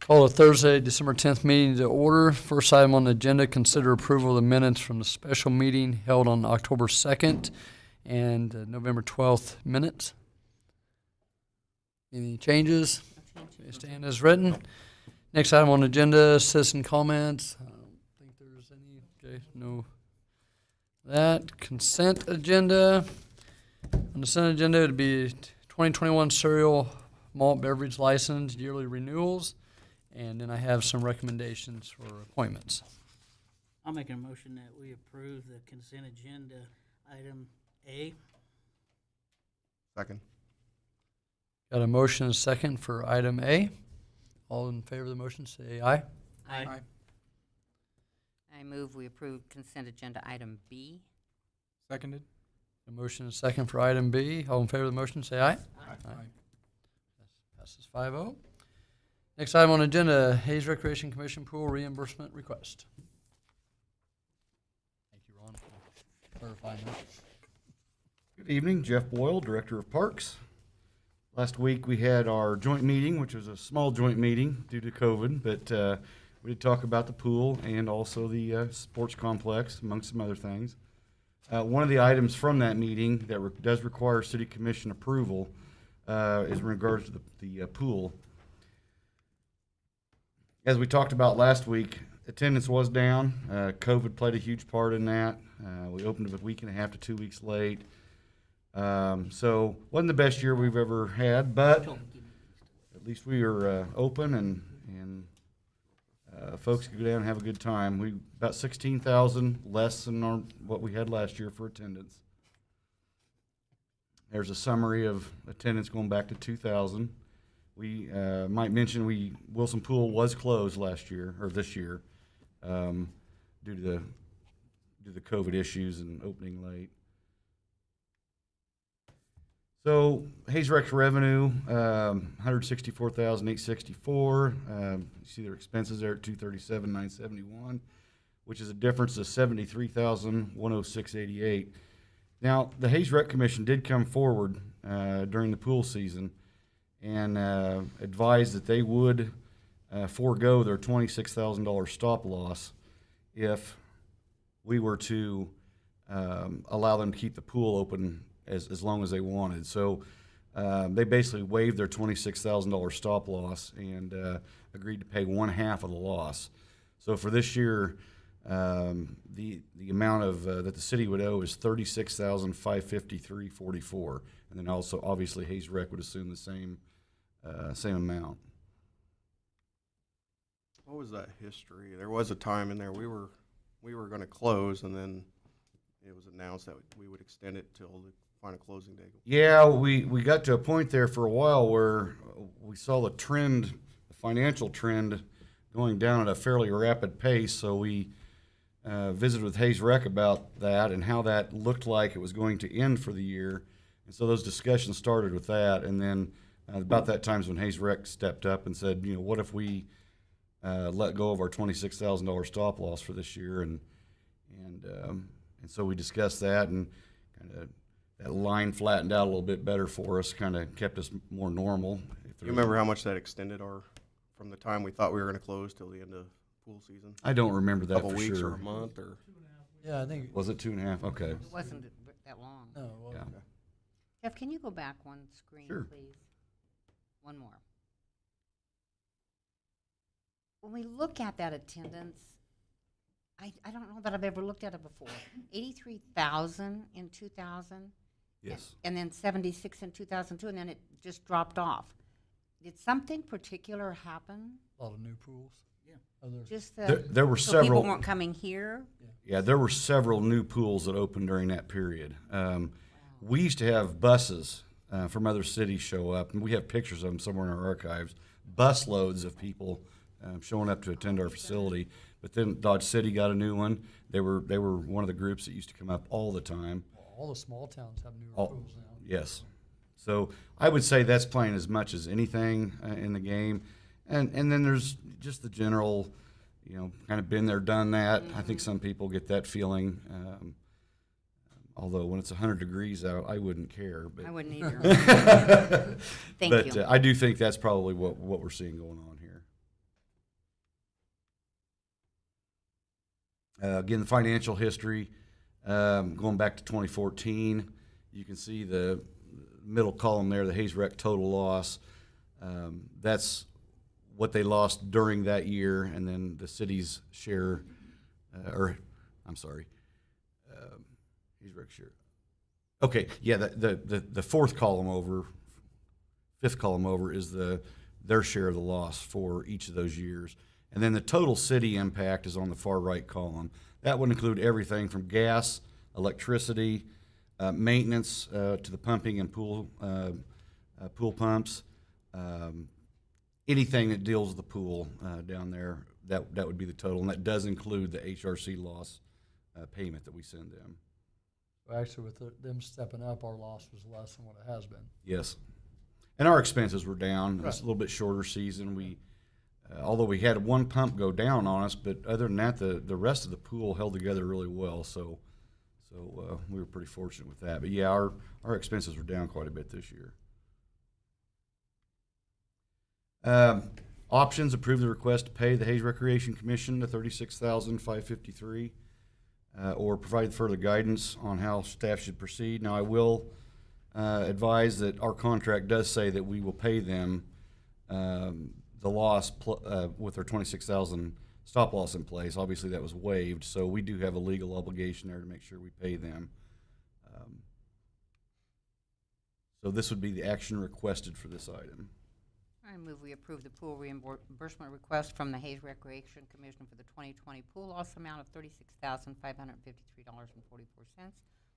Call a Thursday, December 10th meeting to order. First item on the agenda, consider approval of the minutes from the special meeting held on October 2nd and November 12th minutes. Any changes? They stand as written. Next item on the agenda, citizen comments. I don't think there's any. Okay, no. That consent agenda. On the consent agenda, it would be 2021 cereal malt beverage license yearly renewals. And then I have some recommendations for appointments. I'll make a motion that we approve the consent agenda item A. Second. Got a motion and a second for item A. All in favor of the motion, say aye. Aye. I move we approve consent agenda item B. Seconded. A motion and a second for item B. All in favor of the motion, say aye. Aye. Passes 5-0. Next item on the agenda, Hayes Recreation Commission pool reimbursement request. Thank you, Ron, for clarifying that. Good evening, Jeff Boyle, Director of Parks. Last week we had our joint meeting, which was a small joint meeting due to COVID, but we did talk about the pool and also the sports complex, amongst some other things. One of the items from that meeting that does require City Commission approval is in regards to the pool. As we talked about last week, attendance was down. COVID played a huge part in that. We opened it a week and a half to 2 weeks late. So wasn't the best year we've ever had, but at least we were open and folks could go down and have a good time. We about 16,000 less than what we had last year for attendance. There's a summary of attendance going back to 2000. We might mention Wilson Pool was closed last year or this year due to the COVID issues and opening late. So Hayes Rec's revenue, $164,864. You see their expenses there at $237,971, which is a difference of $73,106.88. Now the Hayes Rec Commission did come forward during the pool season and advised that they would forego their $26,000 stop loss if we were to allow them to keep the pool open as long as they wanted. So they basically waived their $26,000 stop loss and agreed to pay 1/2 of the loss. So for this year, the amount of that the city would owe is $36,553.44, and then also obviously Hayes Rec would assume the same amount. What was that history? There was a time in there we were going to close, and then it was announced that we would extend it till the final closing date. Yeah, we got to a point there for a while where we saw the trend, the financial trend, going down at a fairly rapid pace. So we visited with Hayes Rec about that and how that looked like it was going to end for the year. And so those discussions started with that, and then about that time is when Hayes Rec stepped up and said, what if we let go of our $26,000 stop loss for this year, and so we discussed that, and kind of that line flattened out a little bit better for us, kind of kept us more normal. You remember how much that extended from the time we thought we were going to close till the end of pool season? I don't remember that a couple for weeks sure. or a month or. Yeah, I think. Was it 2.5? Okay. It wasn't that long. No, well, Yeah. Jeff, can you go back one screen, Sure. please? One more. When we look at that attendance, I don't know that I've ever looked at it before. 83,000 in 2000. Yes. And then 76 in 2002, and then it just dropped off. Did something particular happen? a lot of new pools. Yeah. Just There were so several. people weren't coming here? Yeah, there were several new pools that opened during that period. We used to have buses from other cities show up, and we have pictures of them somewhere in our archives. Bus loads of people showing up to attend our facility. But then Dodge City got a new one. They were one of the groups that used to come up all the time. All the small towns have newer All- pools now. Yes. So I would say that's playing as much as anything in the game. And then there's just the general, kind of been there, done that. I think some people get that feeling. Although when it's 100 degrees out, I wouldn't care. But I wouldn't either. Thank but you. I do think that's probably what we're seeing going on here. Again, the financial history, going back to 2014, you can see the middle column there, the Hayes Rec total loss. That's what they lost during that year, and then the city's share, Hayes Rec share. Okay, yeah, the fourth column over, fifth column over is their share of the loss for each of those years. And then the total city impact is on the far right column. That would include everything from gas, electricity, maintenance to the pumping and pool pumps, anything that deals with the pool down there. That would be the total, and that does include the HRC loss payment that we send them. Well, actually, with them stepping up, our loss was less than what it has been. Yes, and our expenses were down. Right. It's a little bit shorter season. We although we had one pump go down on us, but other than that, the rest of the pool held together really well. So we were pretty fortunate with that. But yeah, our expenses were down quite a bit this year. Options: approve the request to pay the Hayes Recreation Commission the $36,553, or provide further guidance on how staff should proceed. Now, I will advise that our contract does say that we will pay them the loss with their $26,000 stop loss in place. Obviously, that was waived, so we do have a legal obligation there to make sure we pay them. So this would be the action requested for this item. I move we approve the pool reimbursement request from the Hayes Recreation Commission for the 2020 pool loss amount of $36,553.44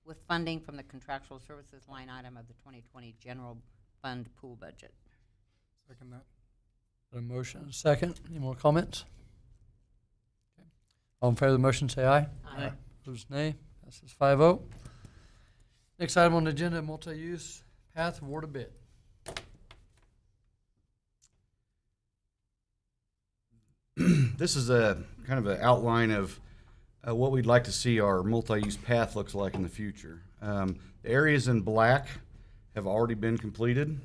with funding from the contractual services line item of the 2020 general fund pool budget. Second that. A motion and a second. Any more comments? Okay. All in favor of the motion, say aye. Aye. Opposed, nay. Passes 5-0. Next item on the agenda, multi-use path award a bid. This is a kind of an outline of what we'd like to see our multi-use path looks like in the future. The areas in black have already been completed.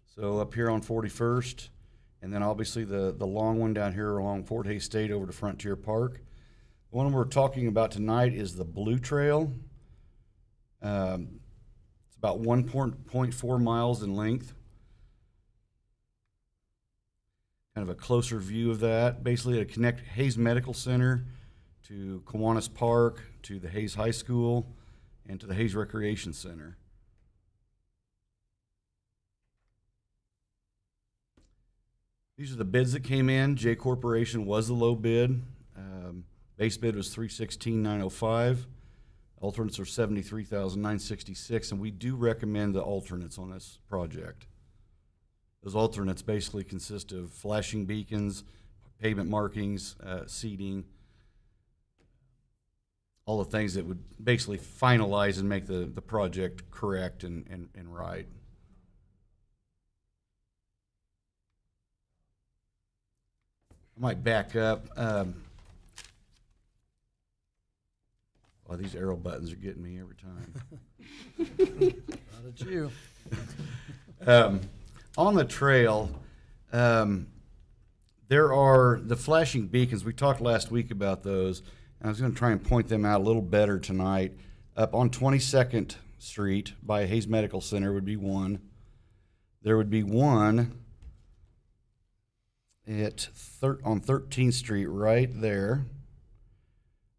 So up here on 41st, and then obviously the long one down here along Fort Hays State over to Frontier Park. The one we're talking about tonight is the Blue Trail. It's about 1.4 miles in length. Kind of a closer view of that. Basically, to connect Hays Medical Center to Kiwanis Park, to the Hays High School, and to the Hays Recreation Center. These are the bids that came in. J Corporation was the low bid. Base bid was $316,905. Alternates are $73,966, and we do recommend the alternates on this project. Those alternates basically consist of flashing beacons, pavement markings, seating, all the things that would basically finalize and make the project correct and right. I might back up. Well, these arrow buttons are getting me every time. Not at you. On the trail, there are the flashing beacons. We talked last week about those, and I was going to try and point them out a little better tonight. Up on 22nd Street by Hays Medical Center would be one. There would be one on 13th Street right there.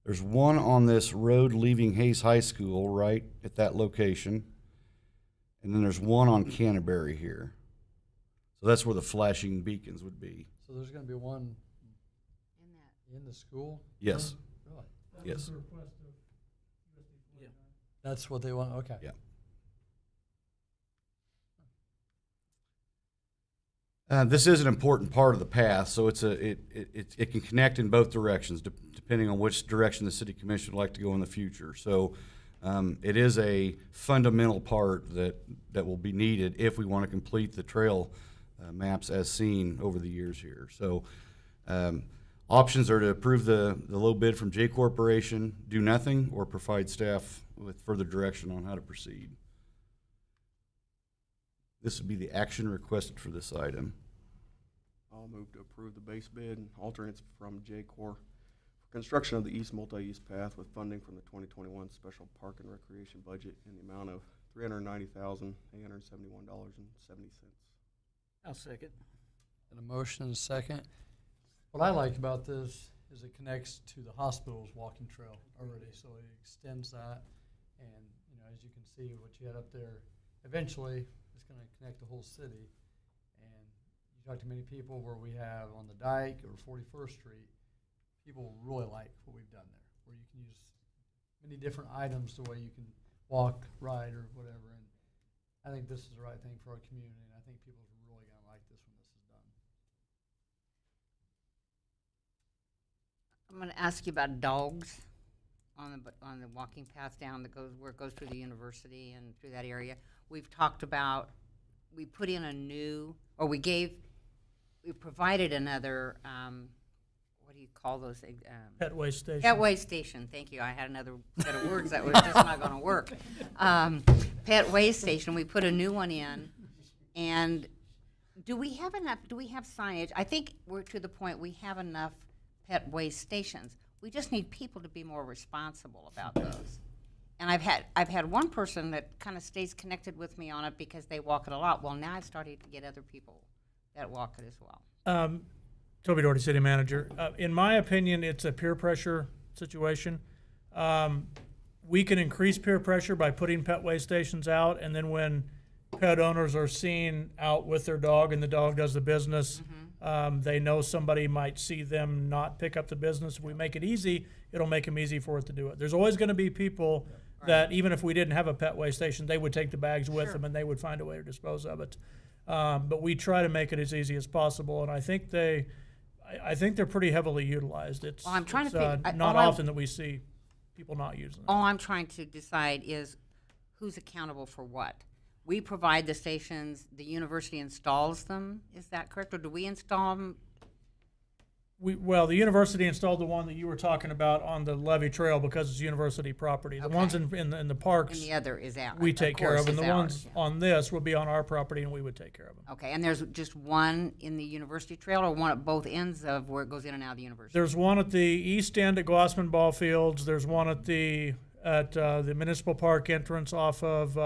There's one on this road leaving Hays High School right at that location. And then there's one on Canterbury here. So that's where the flashing beacons would be. So there's going to be one in the school? Yes. Really? Yes. That's what they want? Okay. Yeah. This is an important part of the path, so it can connect in both directions, depending on which direction the city commission would like to go in the future. So it is a fundamental part that will be needed if we want to complete the trail maps as seen over the years here. So options are to approve the low bid from J Corporation, do nothing, or provide staff with further direction on how to proceed. This would be the action requested for this item. I'll move to approve the base bid and alternates from J Corp construction of the east multi-use path with funding from the 2021 special park and recreation budget in the amount of $390,871.70. I'll second. And a motion and a second. What I like about this is it connects to the hospital's walking trail already, so it extends that. And, you know, as you can see, what you had up there, eventually it's gonna connect the whole city. And you talk to many people where we have on the dike or 41st Street, people really like what we've done there, where you can use many different items the way you can walk, ride, or whatever. And I think this is the right thing for our community, and I think people are really gonna like this when this is done. I'm gonna ask you about dogs on the walking path down that goes, where it goes through the university and through that area. We've talked about, we put in a new, or we provided another, what do you call those? Pet waste station. Pet waste station, thank you. I had another set of words that was just not gonna work. Pet waste station, we put a new one in, and do we have signage? I think we're to the point we have enough pet waste stations. We just need people to be more responsible about those. And I've had one person that kind of stays connected with me on it because they walk it a lot. Well, now I've started to get other people that walk it as well. Toby Doherty, city manager. In my opinion, it's a peer pressure situation. We can increase peer pressure by putting pet waste stations out, and then when pet owners are seen out with their dog and the dog does the business, they know somebody might see them not pick up the business. If we make it easy, it'll make them easy for it to do it. There's always going to be people that even if we didn't have a pet waste station, they would take the bags with them and they would find a way to dispose of it. But we try to make it as easy as possible, and I think they're pretty heavily utilized. It's, Well, I'm trying to figure- not all I- often that we see people not using them. All I'm trying to decide is who's accountable for what. We provide the stations, the university installs them, is that correct? Or do we install them? Well, the university installed the one that you were talking about on the Levee Trail because it's university property. The ones in the And parks, the other is out? we take care course, of, and is the ours, ones yeah. on this would be on our property, and we would take care of them. Okay, and there's just one in the university trail, or one at both ends of where it goes in and out of the university? There's one at the east end at Glossman Ball Fields. There's one at the Municipal Park entrance off of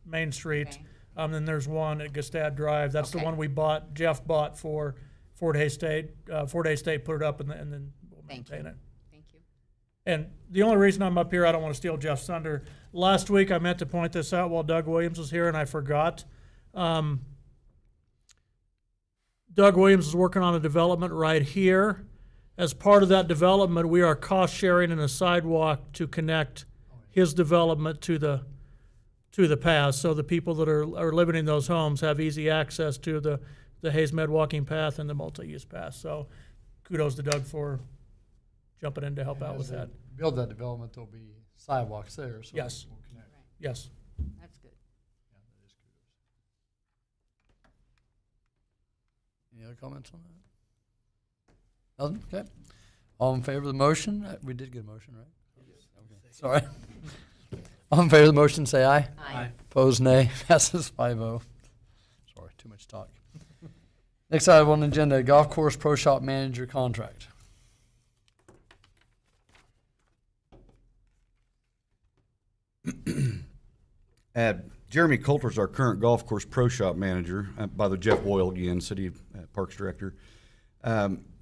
Main Street. Okay. Then there's one at Gestad Drive. That's the Okay. one Jeff bought for Fort Hays State. Fort Hays State put it up, and then we'll Thank maintain you. it. Thank you. And the only reason I'm up here, I don't want to steal Jeff's thunder. Last week, I meant to point this out while Doug Williams was here, and I forgot. Doug Williams is working on a development right here. As part of that development, we are cost sharing in a sidewalk to connect his development to the path, so the people that are living in those homes have easy access to the Hayes Med walking path and the multi-use path. So kudos to Doug for jumping in to help out with that. Build that development, there'll be sidewalks there, so. Yes. we'll connect. Yes. That's good. Yeah, that is kudos. Any other comments on that? Nothing? Okay. All in favor of the motion? We did get a motion, right? Yes. Okay. Sorry. All in favor of the motion, say aye. Aye. Opposed, nay. Passes 5-0. Sorry, too much talk. Next item on the agenda, golf course pro shop manager contract. Jeremy Coulter's our current golf course pro shop manager, by the Jeff Boyle again, City Parks Director,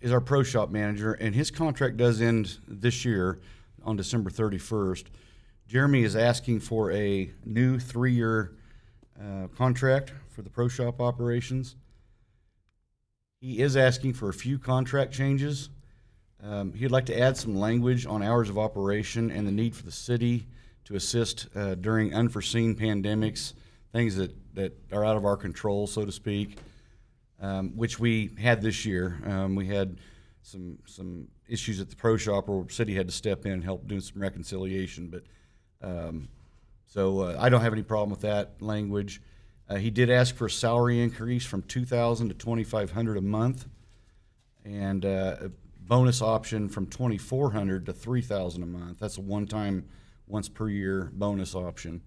is our pro shop manager, and his contract does end this year on December 31st. Jeremy is asking for a new 3-year contract for the pro shop operations. He is asking for a few contract changes. He'd like to add some language on hours of operation and the need for the city to assist during unforeseen pandemics, things that are out of our control, so to speak, which we had this year. We had some issues at the pro shop where the city had to step in and help do some reconciliation, but so I don't have any problem with that language. He did ask for a salary increase from $2,000 to $2,500 a month, and a bonus option from $2,400 to $3,000 a month. That's a one-time, once per year bonus option.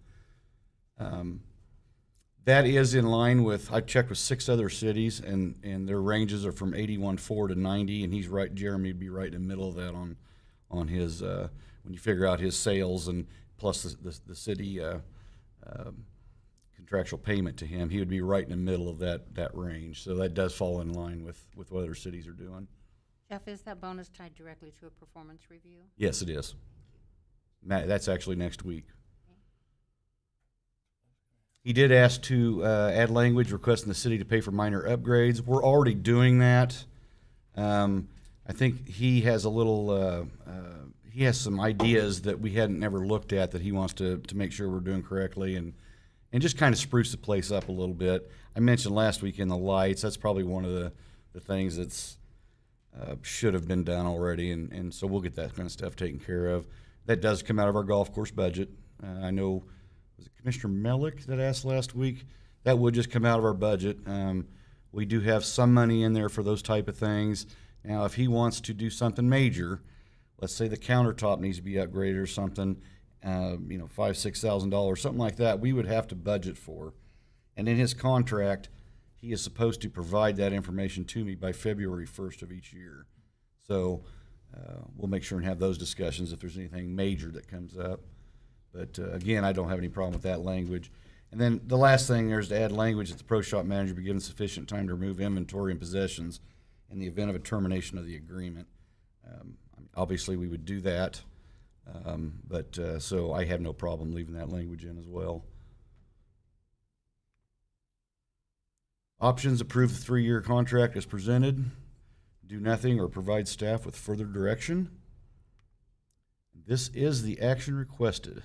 That is in line with, I checked with 6 other cities, and their ranges are from 81.4 to 90, and he's right, Jeremy would be right in the middle of that on his, when you figure out his sales and plus the city contractual payment to him, he would be right in the middle of that range. So that does fall in line with what other cities are doing. Jeff, is that bonus tied directly to a performance review? Yes, it is. That's actually next week. He did ask to add language requesting the city to pay for minor upgrades. We're already doing that. I think he has a little, he has some ideas that we hadn't never looked at that he wants to make sure we're doing correctly and just kind of spruce the place up a little bit. I mentioned last week in the lights, that's probably one of the things that's should have been done already, and so we'll get that kind of stuff taken care of. That does come out of our golf course budget. I know, was it Commissioner Melick that asked last week? That would just come out of our budget. We do have some money in there for those type of things. Now, if he wants to do something major, let's say the countertop needs to be upgraded or something, $5,000-6,000, something like that, we would have to budget for. And in his contract, he is supposed to provide that information to me by February 1st of each year. So we'll make sure and have those discussions if there's anything major that comes up. But again, I don't have any problem with that language. And then the last thing there is to add language that the pro shop manager be given sufficient time to remove inventory and possessions in the event of a termination of the agreement. Obviously, we would do that, but so I have no problem leaving that language in as well. Options: approve the 3-year contract as presented, do nothing, or provide staff with further direction. This is the action requested.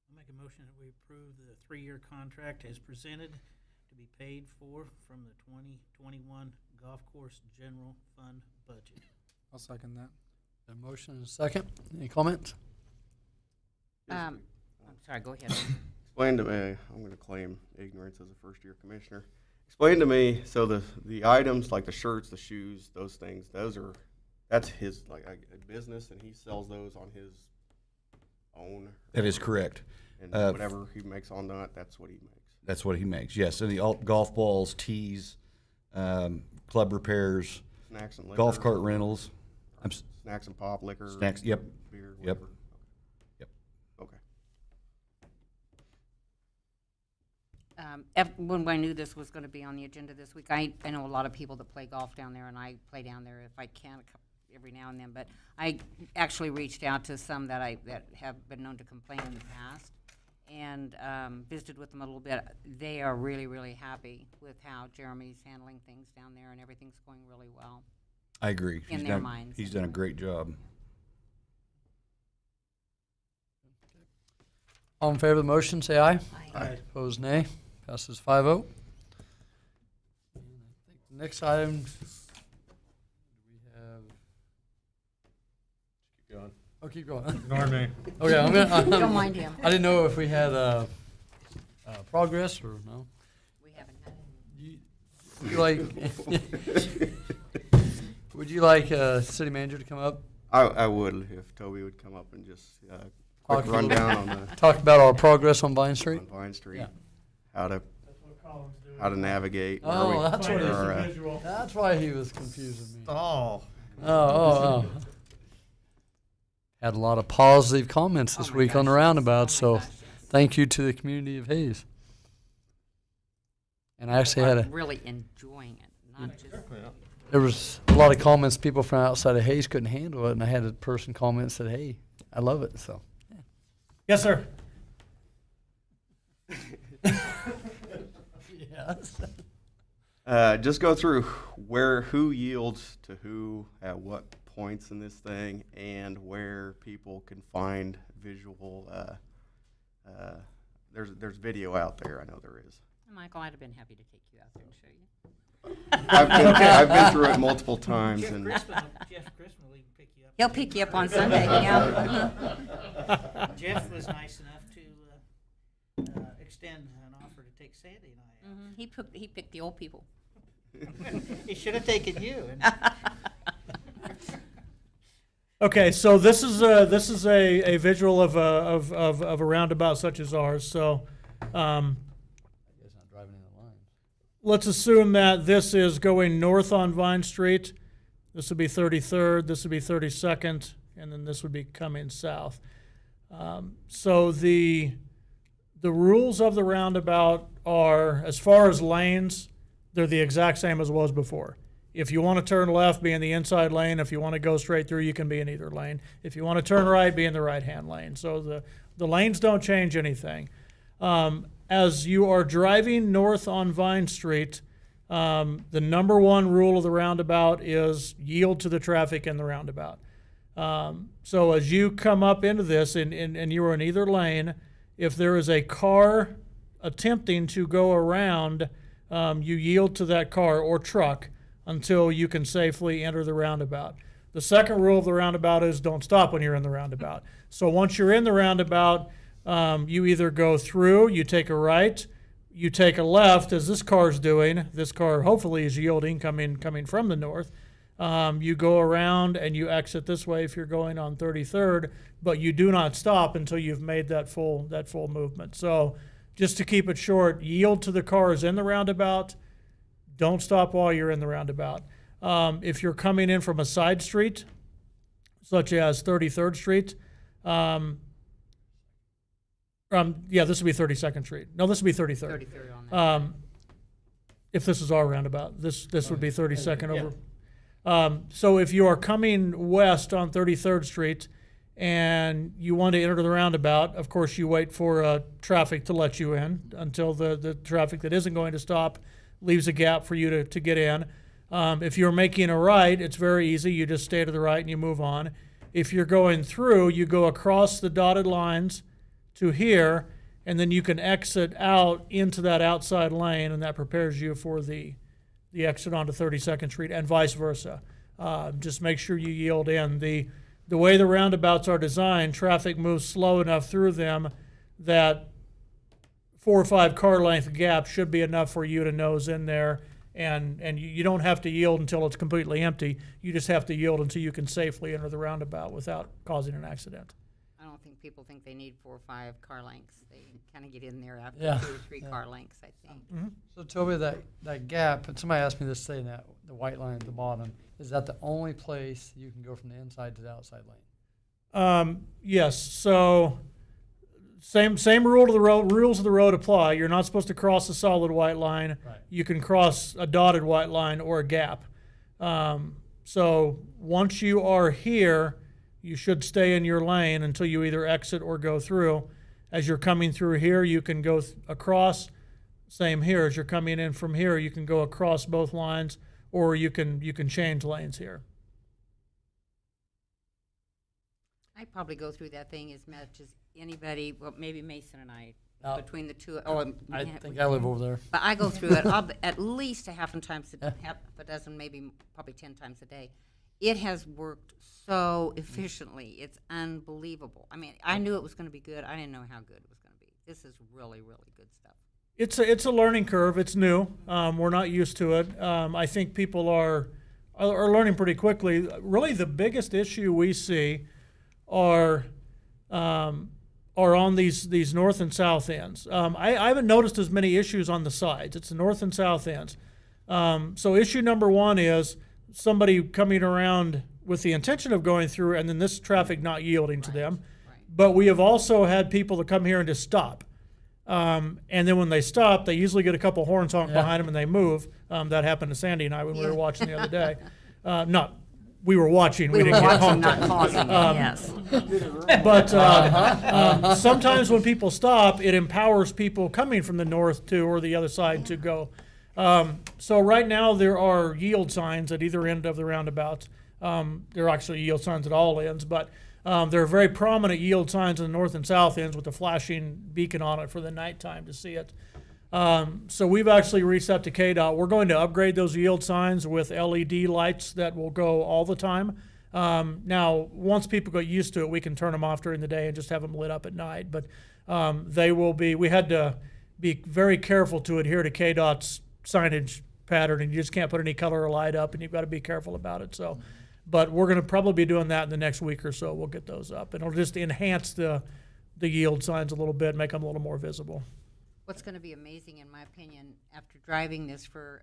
I'll make a motion that we approve the 3-year contract as presented to be paid for from the 2021 Golf Course General Fund budget. I'll second that. A motion and a second. Any comments? I'm sorry, go ahead. Explain to me, I'm going to claim ignorance as a first-year commissioner. Explain to me, so the items like the shirts, the shoes, those things, that's his a business, and he sells those on his own. That is correct. And whatever he makes on that, that's what he makes. That's what he makes. Yes, and the golf balls, tees, club repairs, Snacks and liquor. golf cart rentals. Snacks and pop, liquor. Snacks. Yep. Beer. Yep. Whatever. Yep. Okay. When I knew this was going to be on the agenda this week, I know a lot of people that play golf down there, and I play down there if I can every now and then. But I actually reached out to some that have been known to complain in the past, and visited with them a little bit. They are really, really happy with how Jeremy's handling things down there, and everything's going really well. I agree. In their minds, He's done a great job. All in favor of the motion, say aye. Aye. Opposed, nay. Passes 5-0. Next item, we have. Keep going. Oh, keep going. Ignore me. Okay, I'm gonna. Don't mind him. I didn't know if we had progress or no. We haven't had it. You like? Would you like city manager to come up, I would if Toby would come up and just quick Talk a little rundown on talk about our progress on Vine Street? Vine Street, Yeah. how to That's what Colin's doing. navigate. where Oh, we that's what it is. are, Visual. That's why he was confusing me. Oh. Oh. Had a lot of positive comments this Oh my week on the gosh. roundabout, Oh my so gosh, yes. thank you to the community of Hayes. And I actually had I'm really enjoying it, not just. there was a lot of comments, people from outside of Hayes couldn't handle it, and I had a person comment and said, hey, I love it, so. Yes, sir. Yes. Just go through who yields to who at what points in this thing, and where people can find visual. There's video out there. I know there is. Michael, I'd have been happy to take you out there and show you. I've been through it multiple times, Jeff and Christman will even pick you up. He'll pick you up on Sunday, yeah. Jeff was nice enough to extend an offer to take Sandy and I out. He picked the old people. He should have taken you. Okay, so this is a visual of a roundabout such as ours. So Not driving in the line. let's assume that this is going north on Vine Street, This would be 33rd, this would be 32nd, and then this would be coming south. So the rules of the roundabout are, as far as lanes, they're the exact same as it was before. If you want to turn left, be in the inside lane. If you want to go straight through, you can be in either lane. If you want to turn right, be in the right-hand lane. So the lanes don't change anything. As you are driving north on Vine Street, the number one rule of the roundabout is yield to the traffic in the roundabout. So as you come up into this and you are in either lane, if there is a car attempting to go around, you yield to that car or truck until you can safely enter the roundabout. The second rule of the roundabout is don't stop when you're in the roundabout. So once you're in the roundabout, you either go through, you take a right, you take a left, as this car's doing. This car hopefully is yielding coming from the north. You go around and you exit this way if you're going on 33rd, but you do not stop until you've made that full movement. So just to keep it short, yield to the cars in the roundabout. Don't stop while you're in the roundabout. If you're coming in from a side street, such as 33rd Street, this would be 32nd Street. No, this would be 33rd. 33rd on that. If this is our roundabout, this would be 32nd over. So if you are coming west on 33rd Street and you want to enter the roundabout, of course you wait for traffic to let you in until the traffic that isn't going to stop leaves a gap for you to get in. If you're making a right, it's very easy. You just stay to the right and you move on. If you're going through, you go across the dotted lines to here, and then you can exit out into that outside lane, and that prepares you for the exit onto 32nd Street and vice versa. Just make sure you yield in. The way the roundabouts are designed, traffic moves slow enough through them that 4 or 5 car length gap should be enough for you to nose in there, and you don't have to yield until it's completely empty. You just have to yield until you can safely enter the roundabout without causing an accident. I don't think people think they need 4 or 5 car lengths. They kind of get in there after Yeah. 2 or 3 car lengths, I think. So Toby, that gap, and somebody asked me this today, that the white line at the bottom, is that the only place you can go from the inside to the outside lane? Yes. So same rule to the road. Rules of the road apply. You're not supposed to cross a solid white line. Right. You can cross a dotted white line or a gap. So once you are here, you should stay in your lane until you either exit or go through. As you're coming through here, you can go across. Same here. As you're coming in from here, you can go across both lines, or you can change lanes here. I probably go through that thing as much as anybody, well, maybe Mason and I, Oh. between the two. I think I live over there. But I go through it at least half a dozen, maybe probably 10 times a day. It has worked so efficiently. It's unbelievable. I mean, I knew it was going to be good. I didn't know how good it was going to be. This is really, really good stuff. It's a learning curve. It's new. We're not used to it. I think people are learning pretty quickly. Really, the biggest issue we see are on these north and south ends. I haven't noticed as many issues on the sides. It's the north and south ends. So issue number one is somebody coming around with the intention of going through, and then this traffic not yielding to them. Right. But we have also had people that come here and just stop. And then when they stop, they usually get a couple horns honked behind them and they move. That happened to Sandy and I when we were watching the other day. We were watching. We didn't get honked not at. causing it, yes. But sometimes when people stop, it empowers people coming from the north to or the other side to go. So right now there are yield signs at either end of the roundabouts. There are actually yield signs at all ends, but there are very prominent yield signs in the north and south ends with a flashing beacon on it for the nighttime to see it. So we've actually reached out to KDOT. We're going to upgrade those yield signs with LED lights that will go all the time. Now, once people get used to it, we can turn them off during the day and just have them lit up at night. But they will be, we had to be very careful to adhere to KDOT's signage pattern, and you just can't put any color or light up, and you've got to be careful about it. So, but we're going to probably be doing that in the next week or so. We'll get those up, and it'll just enhance the yield signs a little bit, make them a little more visible. What's going to be amazing, in my opinion, after driving this for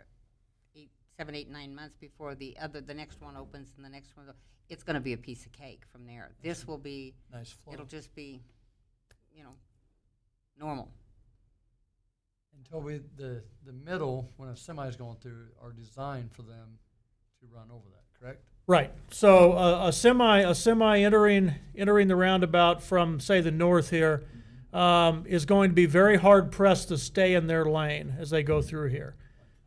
7, 8, 9 months before the next one opens and the next one, it's gonna be a piece of cake from there. This will be, Nice flow. it'll just be, normal. And Toby, the middle, when a semi's going through, are designed for them to run over that, correct? Right. So a semi entering the roundabout from, say, the north here is going to be very hard pressed to stay in their lane as they go through here.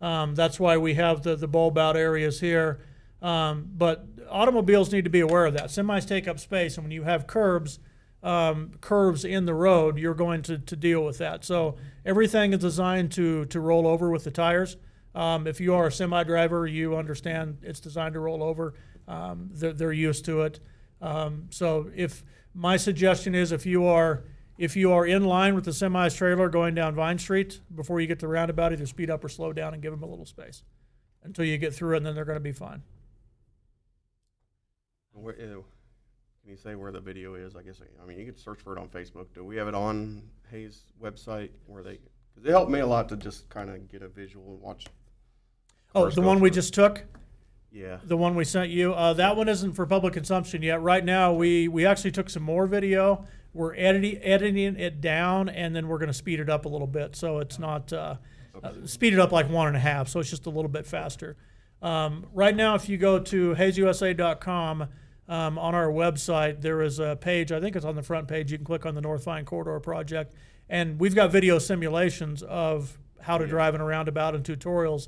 That's why we have the bulb out areas here. But automobiles need to be aware of that. Semis take up space, and when you have curves in the road, you're going to deal with that. So everything is designed to roll over with the tires. If you are a semi driver, you understand it's designed to roll over. They're used to it. So if my suggestion is, if you are in line with the semi's trailer going down Vine Street, before you get to the roundabout, either speed up or slow down and give them a little space until you get through it, and then they're going to be fine. Can you say where the video is? I guess, I mean, you could search for it on Facebook. Do we have it on Hayes' website where because it helped me a lot to just kind of get a visual and watch. Oh, First the go one we through. just took? Yeah. The one we sent you? That one isn't for public consumption yet. Right now, we actually took some more video. We're editing it down, and then we're going to speed it up a little bit. So it's not, speed it up like 1.5, so it's just a little bit faster. Right now, if you go to hazesusa.com, on our website, there is a page, I think it's on the front page, you can click on the North Vine Corridor Project, and we've got video simulations of how to drive in a roundabout and tutorials.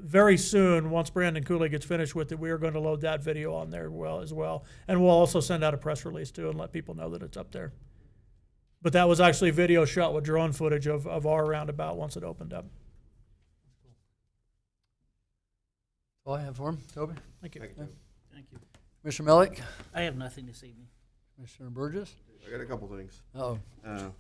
Very soon, once Brandon Cooley gets finished with it, we are going to load that video on there as well. And we'll also send out a press release too and let people know that it's up there. But that was actually video shot with drone footage of our roundabout once it opened up. All I have for him, Toby. Thank you. Thank you. Commissioner Melick, I have nothing this evening. Commissioner Burgess. I got a couple things. Oh,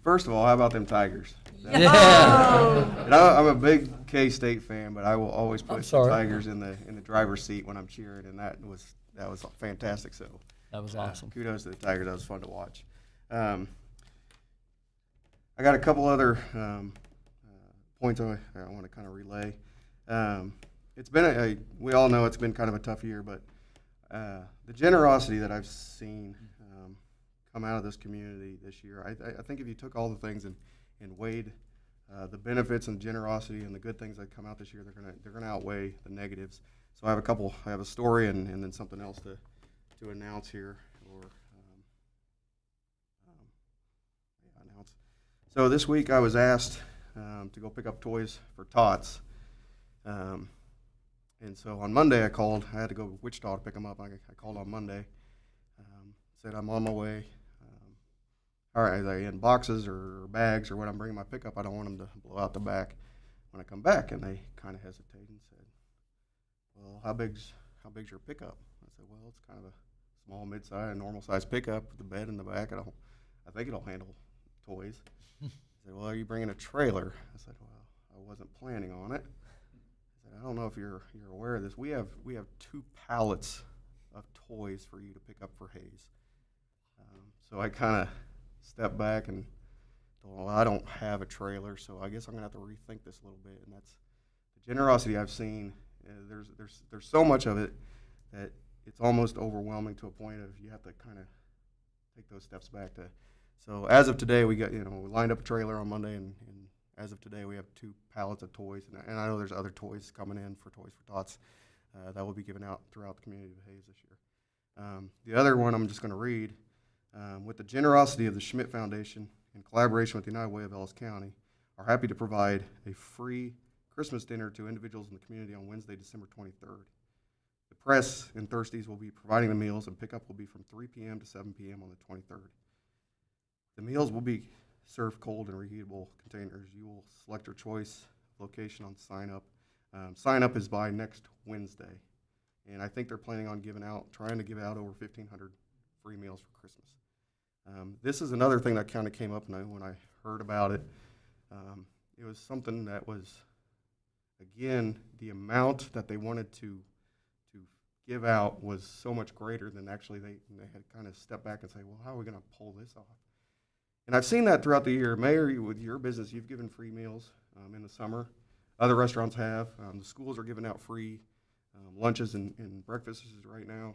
First of all, how about them Tigers? yeah. And I'm a big K-State fan, but I will always I'm put the sorry. Tigers in the driver's seat when I'm cheering, and that was fantastic. So That was awesome. kudos to the Tigers. That was fun to watch. I got a couple other points I want to kind of relay. It's been we all know it's been kind of a tough year, but the generosity that I've seen come out of this community this year, I think if you took all the things and weighed the benefits and generosity and the good things that come out this year, they're gonna outweigh the negatives. So I have a story and then something else to announce here or announce. So this week I was asked to go pick up toys for Tots. And so on Monday I had to go to Wichita to pick them up. I called on Monday, said I'm on my way. All right, are they in boxes or bags or what I'm bringing my pickup? I don't want them to blow out the back when I come back. And they kind of hesitated and said, well, how big's your pickup? I said, well, it's kind of a small, mid-size, normal-size pickup with the bed in the back. I think it'll handle toys. I said, well, are you bringing a trailer? I said, well, I wasn't planning on it. I don't know if you're aware of this. We have 2 pallets of toys for you to pick up for Hayes. So I kind of stepped back and thought, well, I don't have a trailer, so I guess I'm gonna have to rethink this a little bit. And that's the generosity I've seen. There's so much of it that it's almost overwhelming to a point of you have to kind of take those steps back to. So as of today, we lined up a trailer on Monday, and as of today, we have 2 pallets of toys, and I know there's other toys coming in for Toys for Tots that will be given out throughout the community of Hayes this year. The other one I'm just going to read. With the generosity of the Schmidt Foundation, in collaboration with the United Way of Ellis County, are happy to provide a free Christmas dinner to individuals in the community on Wednesday, December 23rd. The press and Thirsties will be providing the meals, and pickup will be from 3 p.m. to 7 p.m. on the 23rd. The meals will be served cold in reheatable containers. You will select your choice location on sign up. Sign up is by next Wednesday, and I think they're planning on trying to give out over 1,500 free meals for Christmas. This is another thing that kind of came up when I heard about it. It was something that was, again, the amount that they wanted to give out was so much greater than actually they had kind of stepped back and say, well, how are we going to pull this off? And I've seen that throughout the year. Mayor, with your business, you've given free meals in the summer. Other restaurants have. The schools are giving out free lunches and breakfasts right now.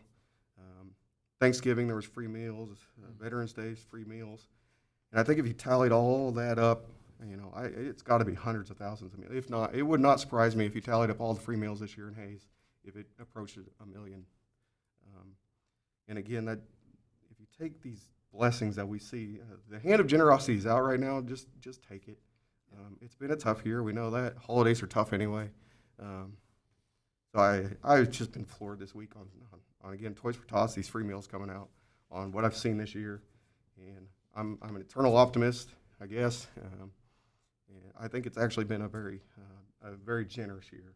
Thanksgiving, there was free meals. Veterans Day, free meals. And I think if you tallied all that up, it's got to be hundreds of thousands of meals. If not, it would not surprise me if you tallied up all the free meals this year in Hayes, if it approached $1 million. And again, that if you take these blessings that we see, the hand of generosity is out right now. Just take it. It's been a tough year. We know that. Holidays are tough anyway. So I've just been floored this week on again, Toys for Tots, these free meals coming out on what I've seen this year. And I'm an eternal optimist, I guess. And I think it's actually been a very generous year,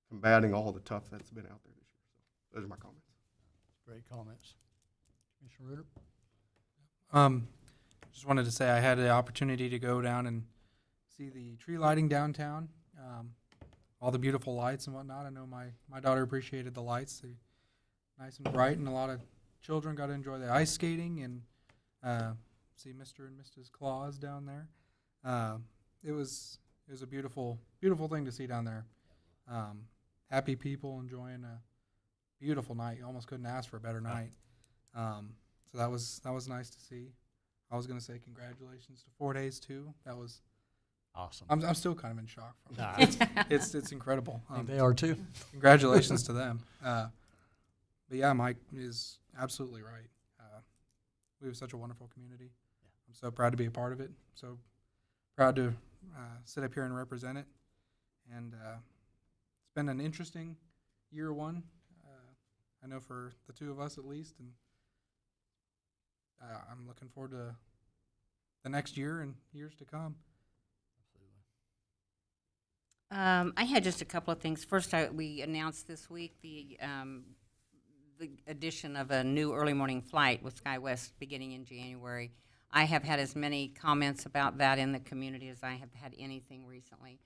combating all the tough that's been out there this year. So those are my comments. Great comments. Commissioner Ritter? Just wanted to say I had the opportunity to go down and see the tree lighting downtown, all the beautiful lights and whatnot. I know my daughter appreciated the lights. They're nice and bright, and a lot of children got to enjoy the ice skating and see Mr. and Mrs. Claus down there. It was a beautiful thing to see down there. Happy people enjoying a beautiful night. You almost couldn't ask for a better night. So that was nice to see. I was going to say congratulations to 4 days too. That was Awesome. I'm still kind of in shock from Nah. it. It's incredible. I think they are too. Congratulations to them. But yeah, Mike is absolutely right. We have such a wonderful community. I'm so proud to be a part of it. So proud to sit up here and represent it. And it's been an interesting year one. I know for the two of us at least, and I'm looking forward to the next year and years to come. I had just a couple of things. First, we announced this week the addition of a new early morning flight with SkyWest beginning in January. I have had as many comments about that in the community as I have had anything recently.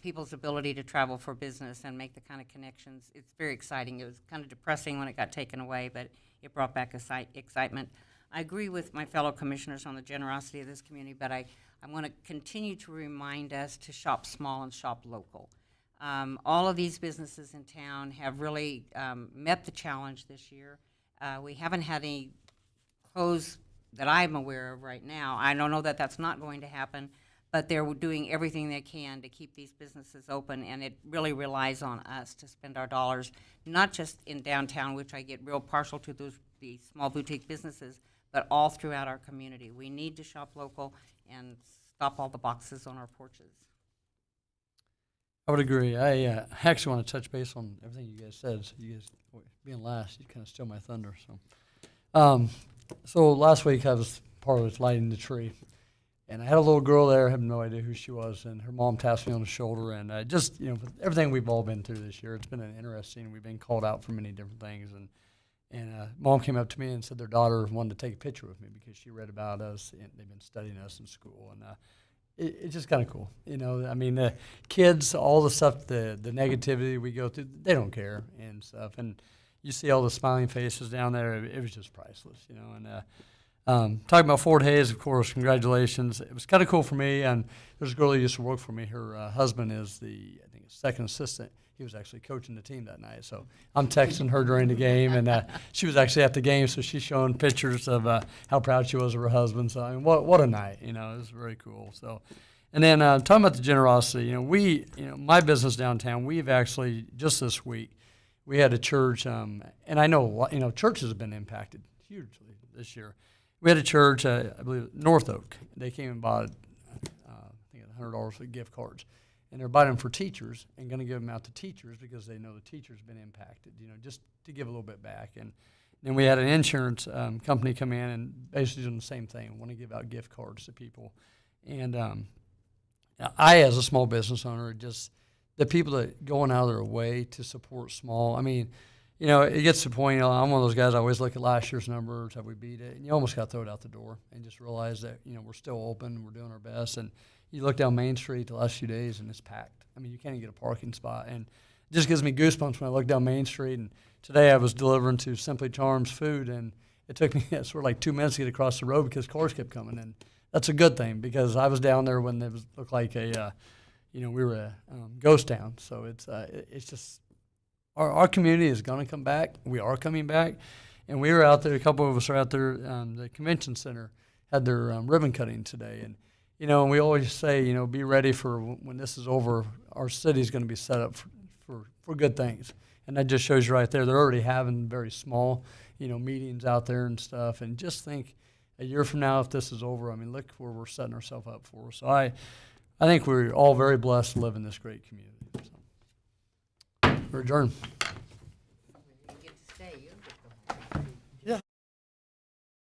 People's ability to travel for business and make the kind of connections, it's very exciting. It was kind of depressing when it got taken away, but it brought back excitement. I agree with my fellow commissioners on the generosity of this community, but I want to continue to remind us to shop small and shop local. All of these businesses in town have really met the challenge this year. We haven't had any close that I'm aware of right now. I don't know that that's not going to happen, but they're doing everything they can to keep these businesses open, and it really relies on us to spend our dollars, not just in downtown, which I get real partial to the small boutique businesses, but all throughout our community. We need to shop local and stop all the boxes on our porches. I would agree. I actually want to touch base on everything you guys said. So you guys, being last, you kind of steal my thunder. So last week I was part of it lighting the tree, and I had a little girl there. I have no idea who she was, and her mom tapped me on the shoulder. And just with everything we've all been through this year, it's been an interesting. We've been called out for many different things, and mom came up to me and said their daughter wanted to take a picture with me because she read about us and they've been studying us in school, and it's just kind of cool. I mean, the kids, all the stuff, the negativity we go through, they don't care and stuff. And you see all the smiling faces down there. It was just priceless, And talking about Fort Hayes, of course, congratulations. It was kind of cool for me. And there's a girl who used to work for me. Her husband is I think, second assistant. He was actually coaching the team that night. So I'm texting her during the game, and she was actually at the game, so she's showing pictures of how proud she was of her husband. So I mean, what a night, it was very cool. So, and then talking about the generosity, my business downtown, we've actually just this week we had a church, and I know churches have been impacted hugely this year. We had a church, I believe North Oak. They came and bought I think $100 of gift cards. And they're buying them for teachers and going to give them out to teachers because they know the teachers have been impacted, just to give a little bit back. And then we had an insurance company come in and basically doing the same thing, want to give out gift cards to people. And I, as a small business owner, just the people that going out of their way to support small, I mean, it gets to the point, I'm one of those guys, I always look at last year's numbers, have we beat it? And you almost got to throw it out the door and just realize that, we're still open, we're doing our best. And you look down Main Street the last few days, and it's packed. I mean, you can't even get a parking spot. And it just gives me goosebumps when I look down Main Street. And today I was delivering to Simply Charms Food, and it took me sort of like 2 minutes to get across the road because cars kept coming. And that's a good thing because I was down there when it looked like a you know, we were a ghost town. So it's just our community is going to come back. We are coming back, and we were out there. A couple of us are out there. The convention center had their ribbon cutting today, and you know, we always say, you know, be ready for when this is over. Our city is going to be set up for good things, and that just shows you right there. They're already having very small, you know, meetings out there and stuff. And just think, a year from now, if this is over, I mean, look where we're setting ourselves up for. So I think we're all very blessed to live in this great community. So, we're adjourned.